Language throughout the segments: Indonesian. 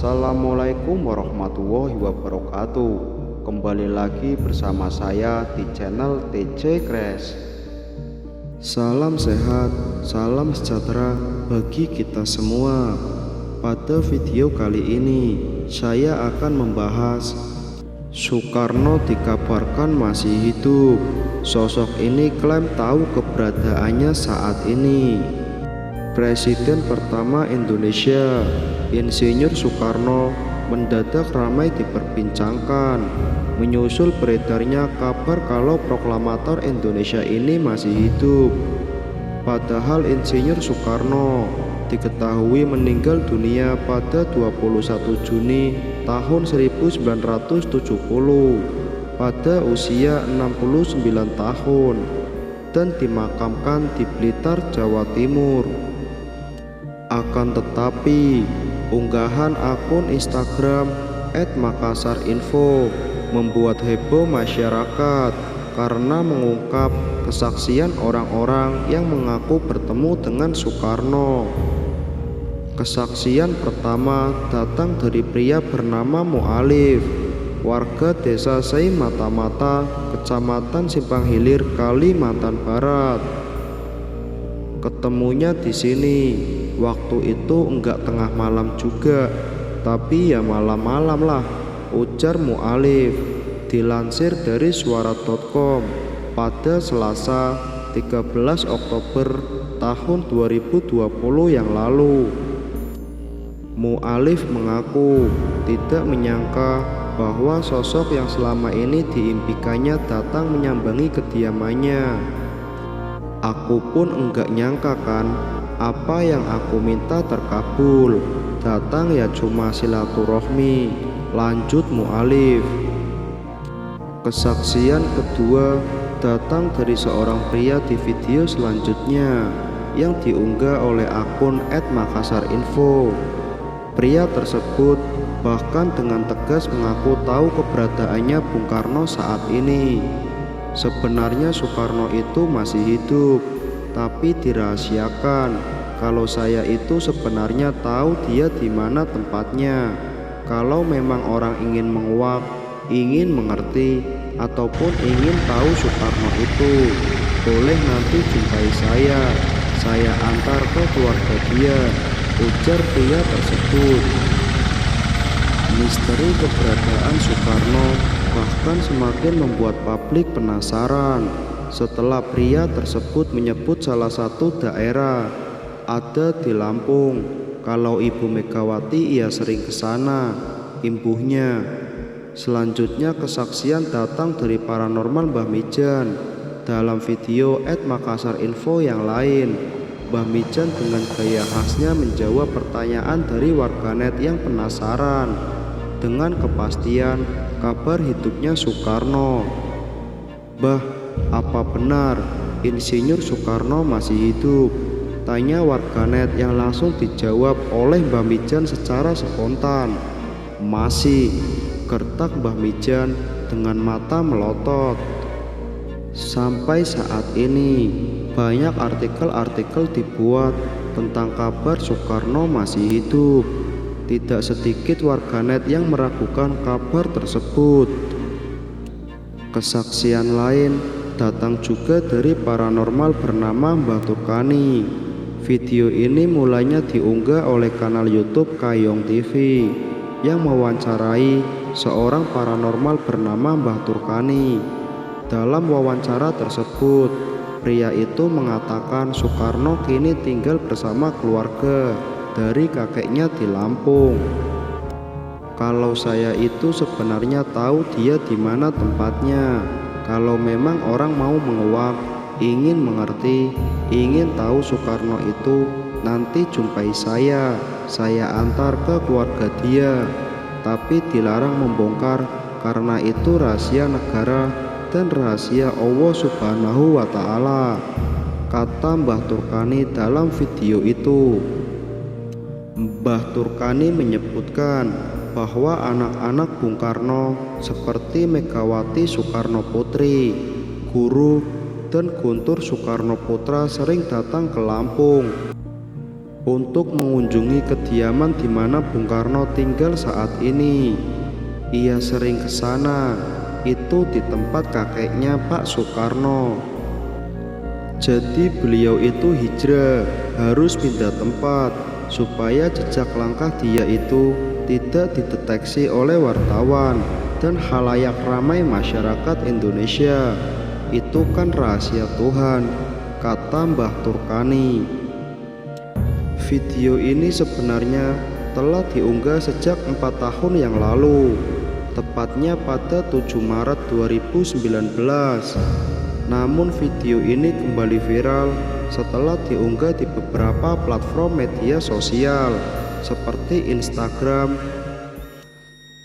Assalamualaikum warahmatullahi wabarakatuh. Kembali lagi bersama saya di channel TJ Crash. Salam sehat, salam sejahtera bagi kita semua. Pada video kali ini saya akan membahas Soekarno dikabarkan masih hidup. Sosok ini klaim tahu keberadaannya saat ini. Presiden pertama Indonesia, Insinyur Soekarno, mendadak ramai diperbincangkan menyusul beredarnya kabar kalau proklamator Indonesia ini masih hidup. Padahal Insinyur Soekarno diketahui meninggal dunia pada 21 Juni tahun 1970 pada usia 69 tahun dan dimakamkan di Blitar, Jawa Timur. Akan tetapi, unggahan akun Instagram @makassarinfo membuat heboh masyarakat karena mengungkap kesaksian orang-orang yang mengaku bertemu dengan Soekarno. Kesaksian pertama datang dari pria bernama Mu'alif, warga desa Sei Mata-Mata, Kecamatan Simpang Hilir, Kalimantan Barat. Ketemunya di sini. Waktu itu enggak tengah malam juga, tapi ya malam-malam lah, ujar Mu'alif. Dilansir dari suara.com pada Selasa 13 Oktober tahun 2020 yang lalu. Mu'alif mengaku tidak menyangka bahwa sosok yang selama ini diimpikannya datang menyambangi kediamannya. Aku pun enggak nyangka kan, apa yang aku minta terkabul. Datang ya cuma silaturahmi, lanjut Mu'alif. Kesaksian kedua datang dari seorang pria di video selanjutnya yang diunggah oleh akun @makassarinfo. Pria tersebut bahkan dengan tegas mengaku tahu keberadaannya Bung Karno saat ini. Sebenarnya Soekarno itu masih hidup, tapi dirahasiakan. Kalau saya itu sebenarnya tahu dia di mana tempatnya. Kalau memang orang ingin menguak, ingin mengerti, ataupun ingin tahu Soekarno itu, boleh nanti jumpai saya antar ke keluarga dia, ujar pria tersebut. Misteri keberadaan Soekarno bahkan semakin membuat publik penasaran setelah pria tersebut menyebut salah satu daerah ada di Lampung. Kalau Ibu Megawati ia sering ke sana, imbuhnya. Selanjutnya kesaksian datang dari paranormal Mbah Mijan. Dalam video @makassarinfo yang lain, Mbah Mijan dengan gaya khasnya menjawab pertanyaan dari warganet yang penasaran dengan kepastian kabar hidupnya Soekarno. "Mbah, apa benar Insinyur Soekarno masih hidup?" tanya warganet yang langsung dijawab oleh Mbah Mijan secara spontan. "Masih," gertak Mbah Mijan dengan mata melotot. Sampai saat ini banyak artikel-artikel dibuat tentang kabar Soekarno masih hidup. Tidak sedikit warganet yang meragukan kabar tersebut. Kesaksian lain datang juga dari paranormal bernama Mbah Turkani. Video ini mulanya diunggah oleh kanal YouTube Kayong TV yang mewawancarai seorang paranormal bernama Mbah Turkani. Dalam wawancara tersebut, pria itu mengatakan Soekarno kini tinggal bersama keluarga dari kakeknya di Lampung. "Kalau saya itu sebenarnya tahu dia di mana tempatnya. Kalau memang orang mau menguak, ingin mengerti, ingin tahu Soekarno itu, nanti jumpai saya antar ke keluarga dia. Tapi dilarang membongkar karena itu rahasia negara dan rahasia Allah Subhanahu wa Ta'ala," kata Mbah Turkani dalam video itu. Mbah Turkani menyebutkan bahwa anak-anak Bung Karno seperti Megawati Soekarno Putri, Guru, dan Guntur Soekarno Putra sering datang ke Lampung untuk mengunjungi kediaman di mana Bung Karno tinggal saat ini. Ia sering ke sana, itu di tempat kakeknya Pak Soekarno. Jadi beliau itu hijrah, harus pindah tempat supaya jejak langkah dia itu tidak dideteksi oleh wartawan dan khalayak ramai masyarakat Indonesia. Itu kan rahasia Tuhan, kata Mbah Turkani. Video ini sebenarnya telah diunggah sejak 4 tahun yang lalu, tepatnya pada 7 Maret 2019. Namun video ini kembali viral setelah diunggah di beberapa platform media sosial seperti Instagram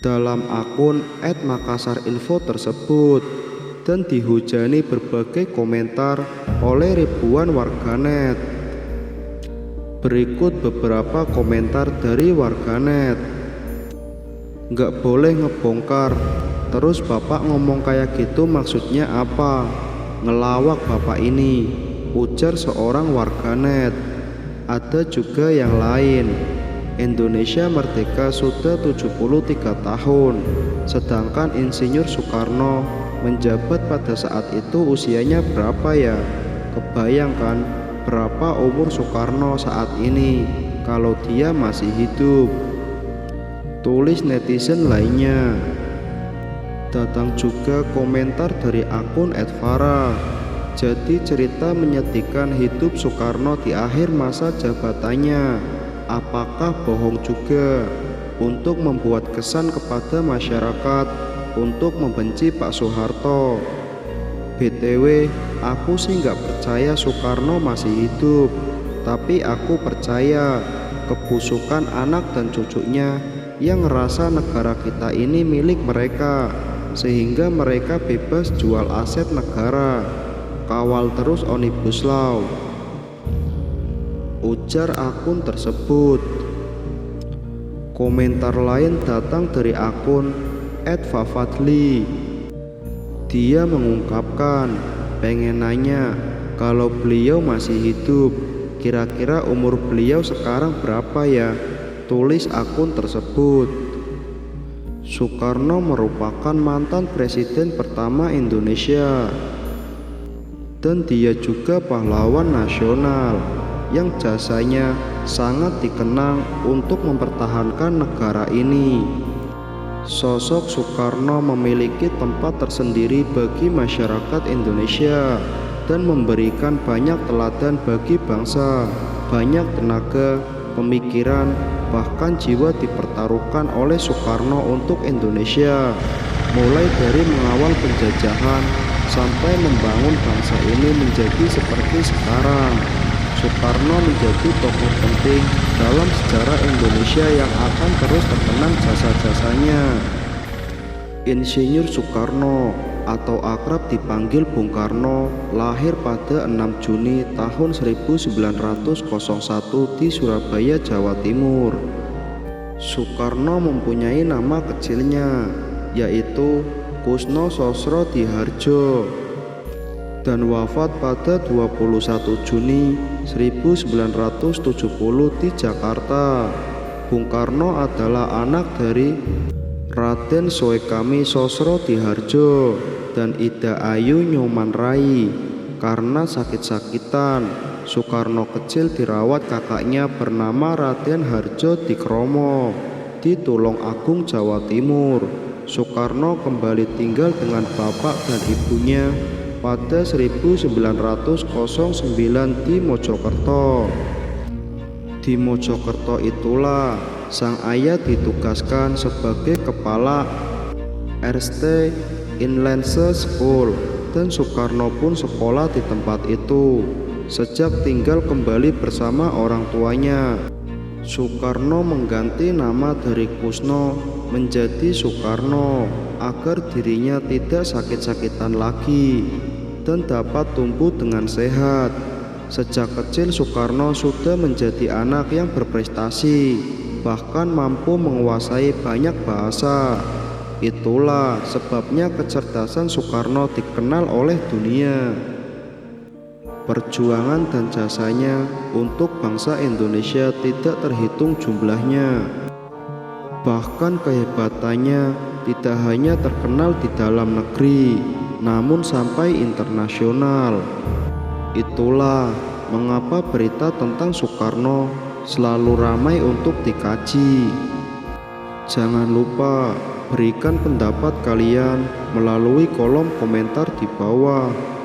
dalam akun @makassarinfo tersebut, dan dihujani berbagai komentar oleh ribuan warganet. Berikut beberapa komentar dari warganet. Nggak boleh ngebongkar, terus bapak ngomong kayak gitu maksudnya apa? Ngelawak bapak ini, ujar seorang warganet. Ada juga yang lain. Indonesia merdeka sudah 73 tahun, sedangkan Insinyur Soekarno menjabat pada saat itu usianya berapa ya? Kebayangkan berapa umur Soekarno saat ini kalau dia masih hidup? Tulis netizen lainnya. Datang juga komentar dari akun @farah. Jadi cerita menyedihkan hidup Soekarno di akhir masa jabatannya, apakah bohong juga untuk membuat kesan kepada masyarakat untuk membenci Pak Soeharto? BTW, aku sih nggak percaya Soekarno masih hidup, tapi aku percaya kebusukan anak dan cucunya yang ngerasa negara kita ini milik mereka, sehingga mereka bebas jual aset negara. Kawal terus Omnibus Law, ujar akun tersebut. Komentar lain datang dari akun @fafadli. Dia mengungkapkan, pengen nanya, kalau beliau masih hidup, kira-kira umur beliau sekarang berapa ya? Tulis akun tersebut. Soekarno merupakan mantan presiden pertama Indonesia, dan dia juga pahlawan nasional yang jasanya sangat dikenang untuk mempertahankan negara ini. Sosok Soekarno memiliki tempat tersendiri bagi masyarakat Indonesia dan memberikan banyak teladan bagi bangsa. Banyak tenaga, pemikiran, bahkan jiwa dipertaruhkan oleh Soekarno untuk Indonesia, mulai dari mengawal penjajahan sampai membangun bangsa ini menjadi seperti sekarang. Soekarno menjadi tokoh penting dalam sejarah Indonesia yang akan terus terkenang jasa-jasanya. Insinyur Soekarno atau akrab dipanggil Bung Karno lahir pada 6 Juni tahun 1901 di Surabaya, Jawa Timur. Soekarno mempunyai nama kecilnya, yaitu Kusno Sosrodihardjo, dan wafat pada 21 Juni 1970 di Jakarta. Bung Karno adalah anak dari Raden Soekami Sosrodihardjo dan Ida Ayu Nyomanrai. Karena sakit-sakitan, Soekarno kecil dirawat kakaknya bernama Raden Hardjo Dikromo di Tulungagung, Jawa Timur. Soekarno kembali tinggal dengan bapak dan ibunya pada 1909 di Mojokerto. Di Mojokerto itulah sang ayah ditugaskan sebagai kepala Erste Inlandse School, dan Soekarno pun sekolah di tempat itu sejak tinggal kembali bersama orang tuanya. Soekarno mengganti nama dari Kusno menjadi Soekarno agar dirinya tidak sakit-sakitan lagi dan dapat tumbuh dengan sehat. Sejak kecil Soekarno sudah menjadi anak yang berprestasi, bahkan mampu menguasai banyak bahasa. Itulah sebabnya kecerdasan Soekarno dikenal oleh dunia. Perjuangan dan jasanya untuk bangsa Indonesia tidak terhitung jumlahnya. Bahkan kehebatannya tidak hanya terkenal di dalam negeri, namun sampai internasional. Itulah mengapa berita tentang Soekarno selalu ramai untuk dikaji. Jangan lupa berikan pendapat kalian melalui kolom komentar di bawah.